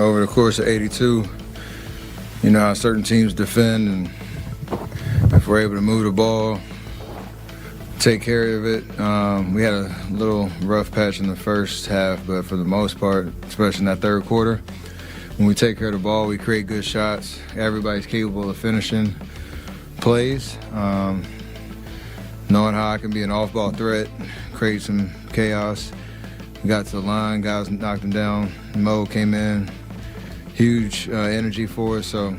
Over the course of 82, you know how certain teams defend, and if we're able to move the ball, take care of it. We had a little rough patch in the first half, but for the most part, especially in that third quarter, when we take care of the ball, we create good shots. Everybody's capable of finishing plays. Knowing how I can be an off-ball threat, create some chaos. We got to the line, guys knocked him down. Mo came in, huge energy for us. So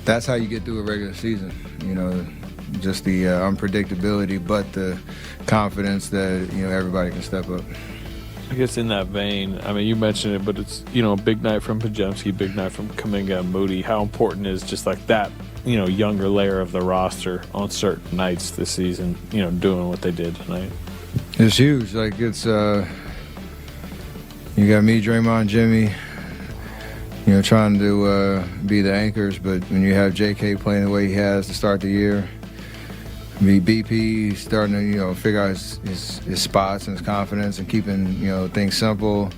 that's how you get through a regular season. You know, just the unpredictability, but the confidence that, you know, everybody can step up. I guess in that vein, I mean, you mentioned it, but it's, you know, a big night from Podziemski, big night from Kuminga and Moody. How important is just like that, you know, younger layer of the roster on certain nights this season, you know, doing what they did tonight? It's huge. Like, it's, you got me, Draymond, Jimmy, you know, trying to be the anchors, but when you have JK playing the way he has to start the year, BP starting to, you know, figure out his spots and his confidence and keeping, you know, things simple.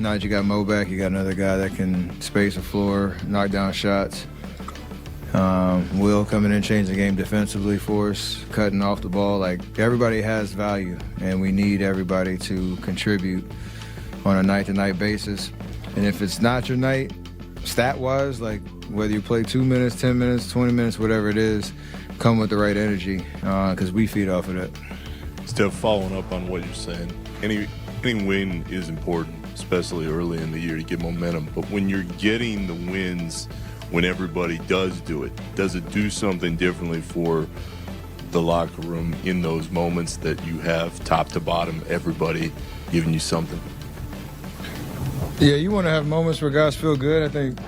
Now that you got Mo back, you got another guy that can space the floor, knock down shots. Will coming in, changing the game defensively for us, cutting off the ball. Like, everybody has value, and we need everybody to contribute on a night-to-night basis. And if it's not your night, stat-wise, like whether you play 2 minutes, 10 minutes, 20 minutes, whatever it is, come with the right energy, because we feed off of that. Steph, following up on what you're saying, any win is important, especially early in the year to get momentum. But when you're getting the wins, when everybody does do it, does it do something differently for the locker room in those moments that you have top to bottom, everybody giving you something? Yeah, you want to have moments where guys feel good. I think,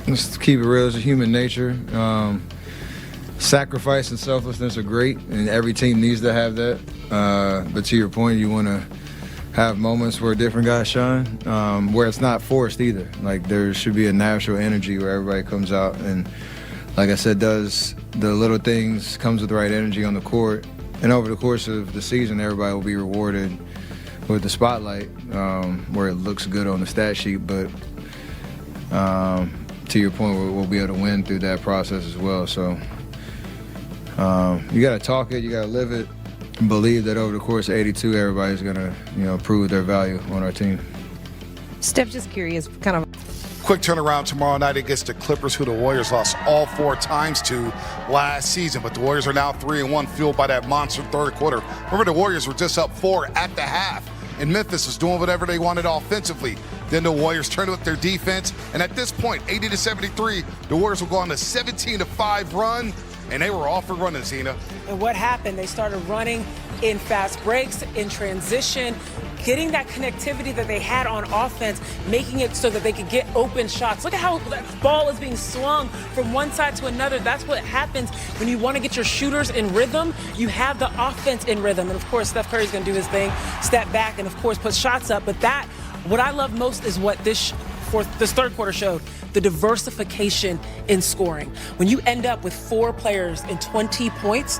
let's keep it real, it's a human nature. Sacrifice and selflessness are great, and every team needs to have that. But to your point, you want to have moments where different guys shine, where it's not forced either. Like, there should be a natural energy where everybody comes out and, like I said, does the little things, comes with the right energy on the court. And over the course of the season, everybody will be rewarded with the spotlight, where it looks good on the stat sheet. But to your point, we'll be able to win through that process as well. So you got to talk it, you got to live it, and believe that over the course of 82, everybody's going to, you know, prove their value on our team. Steph, just curious, kind of. Quick turnaround tomorrow night against the Clippers, who the Warriors lost all 4 times to last season. But the Warriors are now 3-1, fueled by that monster third quarter. Remember, the Warriors were just up 4 at the half, and Memphis was doing whatever they wanted offensively. Then the Warriors turned with their defense, and at this point, 80-73, the Warriors will go on a 17-5 run. And they were off and running, Zena. And what happened? They started running in fast breaks, in transition, getting that connectivity that they had on offense, making it so that they could get open shots. Look at how that ball is being swung from one side to another. That's what happens when you want to get your shooters in rhythm. You have the offense in rhythm. And, of course, Steph Curry's going to do his thing, step back, and, of course, put shots up. But what I love most is what this third quarter showed, the diversification in scoring. When you end up with 4 players in 20 points,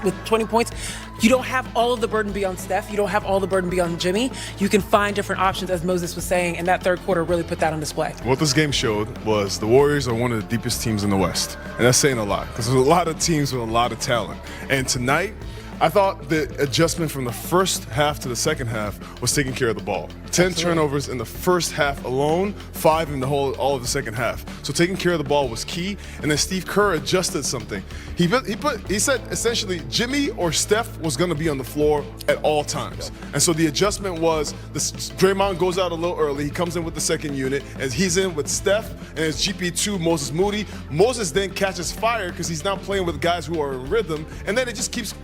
you don't have all of the burden be on Steph. You don't have all the burden be on Jimmy. You can find different options, as Moses was saying, and that third quarter really put that on display. What this game showed was the Warriors are one of the deepest teams in the West. And that's saying a lot, because there's a lot of teams with a lot of talent. And tonight, I thought the adjustment from the first half to the second half was taking care of the ball. 10 turnovers in the first half alone, 5 in all of the second half. So taking care of the ball was key. And then Steve Kerr adjusted something. He said essentially Jimmy or Steph was going to be on the floor at all times. And so the adjustment was Draymond goes out a little early. He comes in with the second unit, and he's in with Steph and it's GP2 Moses Moody. Moses then catches fire because he's now playing with guys who are in rhythm, and then it just keeps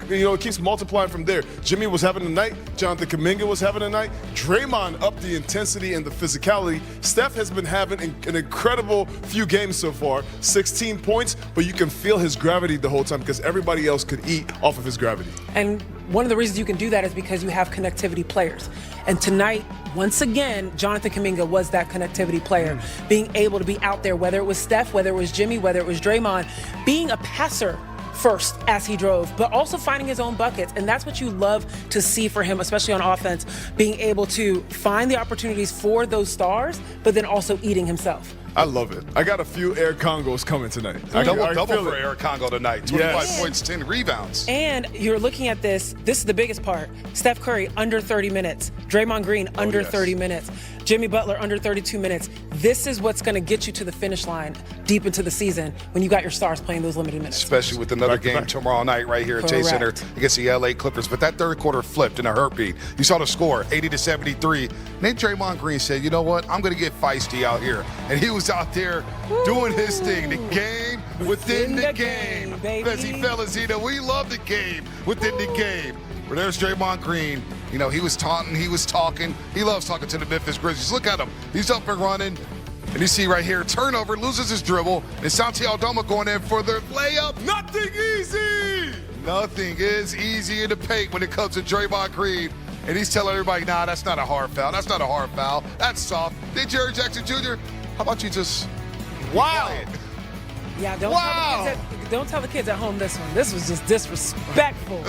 keeps multiplying from there. Jimmy was having a night. Jonathan Kuminga was having a night. Draymond upped the intensity and the physicality. Steph has been having an incredible few games so far, 16 points, but you can feel his gravity the whole time because everybody else could eat off of his gravity. And one of the reasons you can do that is because you have connectivity players. And tonight, once again, Jonathan Kuminga was that connectivity player, being able to be out there, whether it was Steph, whether it was Jimmy, whether it was Draymond, being a passer first as he drove, but also finding his own buckets. And that's what you love to see for him, especially on offense, being able to find the opportunities for those stars, but then also eating himself. I love it. I got a few Eric Congos coming tonight. Double for Eric Congo tonight. 25 points, 10 rebounds. And you're looking at this is the biggest part. Steph Curry, under 30 minutes. Draymond Green, under 30 minutes. Jimmy Butler, under 32 minutes. This is what's going to get you to the finish line deep into the season when you got your stars playing those limited minutes. Especially with another game tomorrow night right here at Chase Center against the LA Clippers. But that third quarter flipped in a heartbeat. You saw the score, 80-73. Then Draymond Green said, you know what? I'm going to get feisty out here. And he was out there doing his thing. The game within the game. Bessie fellas, we love the game within the game. But there's Draymond Green. He was taunting, he was talking. He loves talking to the Memphis Grizzlies. Look at him. He's up and running. And you see right here, turnover, loses his dribble. And Santi Aldama going in for the layup. Nothing easy. Nothing is easy in the paint when it comes to Draymond Green. And he's telling everybody, nah, that's not a hard foul. That's not a hard foul. That's soft. Then Jerry Jackson Jr., how about you just quiet? Yeah, don't tell the kids at home this one. This was just disrespectful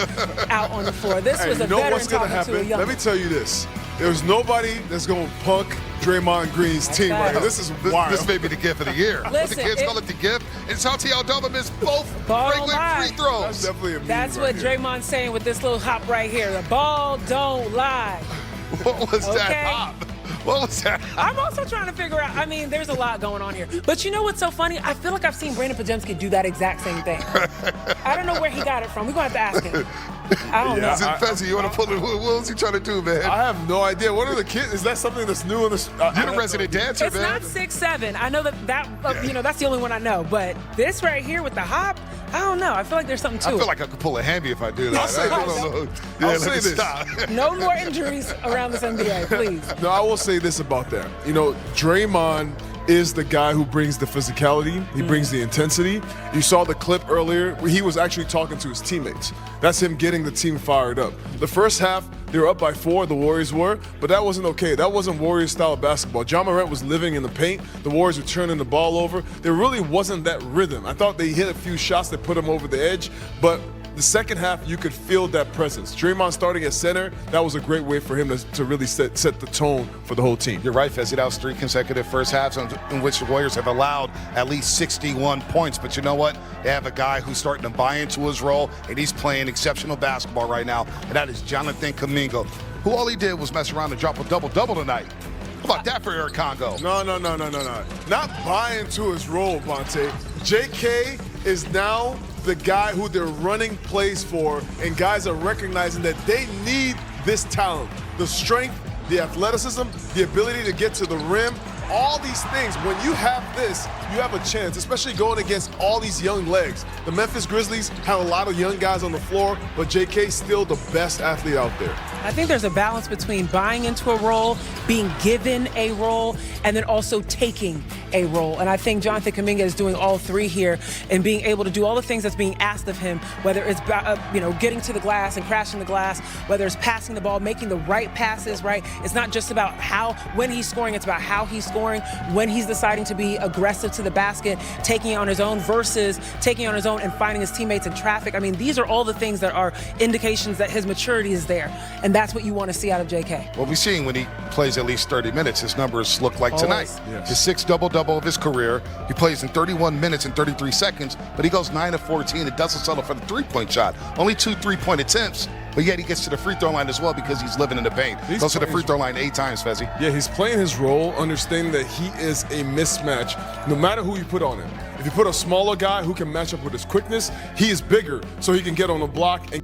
out on the floor. This was a veteran talking to a young. Let me tell you this. There's nobody that's going to punk Draymond Green's team right here. This is wild. This may be the gift of the year. Listen, the kids call it the gift. And Santi Aldama missed both free throws. That's definitely a meme. That's what Draymond's saying with this little hop right here. The ball don't lie. What was that hop? What was that? I'm also trying to figure out, there's a lot going on here. But you know what's so funny? I feel like I've seen Brandon Podziemski do that exact same thing. I don't know where he got it from. We're going to have to ask him. I don't know. Fezzi, you want to pull it? What was he trying to do, man? I have no idea. What are the kids? Is that something that's new in this? You're the resident dancer, it's man. It's not 6'7". I know that that's the only one I know. But this right here with the hop, I don't know. I feel like there's something to it. I feel like I could pull a hammy if I do that. I'll say this. No more injuries around this NBA, please. No, I will say this about that. Draymond is the guy who brings the physicality. He brings the intensity. You saw the clip earlier where he was actually talking to his teammates. That's him getting the team fired up. The first half, they were up by 4, the Warriors were, but that wasn't okay. That wasn't Warriors-style basketball. Ja Morant was living in the paint. The Warriors were turning the ball over. There really wasn't that rhythm. I thought they hit a few shots that put them over the edge, but the second half, you could feel that presence. Draymond starting at center, that was a great way for him to really set the tone for the whole team. You're right, Fezzi. That was 3 consecutive first halves in which the Warriors have allowed at least 61 points. But you know what? They have a guy who's starting to buy into his role, and he's playing exceptional basketball right now, and that is Jonathan Kuminga, who all he did was mess around and drop a double-double tonight. How about that for Eric Congo? No. Not buying to his role, Bonte. JK is now the guy who they're running plays for, and guys are recognizing that they need this talent, the strength, the athleticism, the ability to get to the rim, all these things. When you have this, you have a chance, especially going against all these young legs. The Memphis Grizzlies have a lot of young guys on the floor, but JK's still the best athlete out there. I think there's a balance between buying into a role, being given a role, and then also taking a role. And I think Jonathan Kuminga is doing all 3 here and being able to do all the things that's being asked of him, whether it's getting to the glass and crashing the glass, whether it's passing the ball, making the right passes, right? It's not just about when he's scoring, it's about how he's scoring, when he's deciding to be aggressive to the basket, taking it on his own versus taking it on his own and finding his teammates in traffic. These are all the things that are indications that his maturity is there. And that's what you want to see out of JK. Well, we're seeing when he plays at least 30 minutes, his numbers look like tonight. Yes. His 6th double-double of his career. He plays in 31 minutes and 33 seconds, but he goes 9 of 14 and doesn't settle for the three-point shot. Only 2 3-point attempts, but yet he gets to the free throw line as well because he's living in the paint. He goes to the free throw line 8 times, Fezzi. Yeah, he's playing his role, understanding that he is a mismatch no matter who you put on him. If you put a smaller guy who can match up with his quickness, he is bigger, so he can get on the block and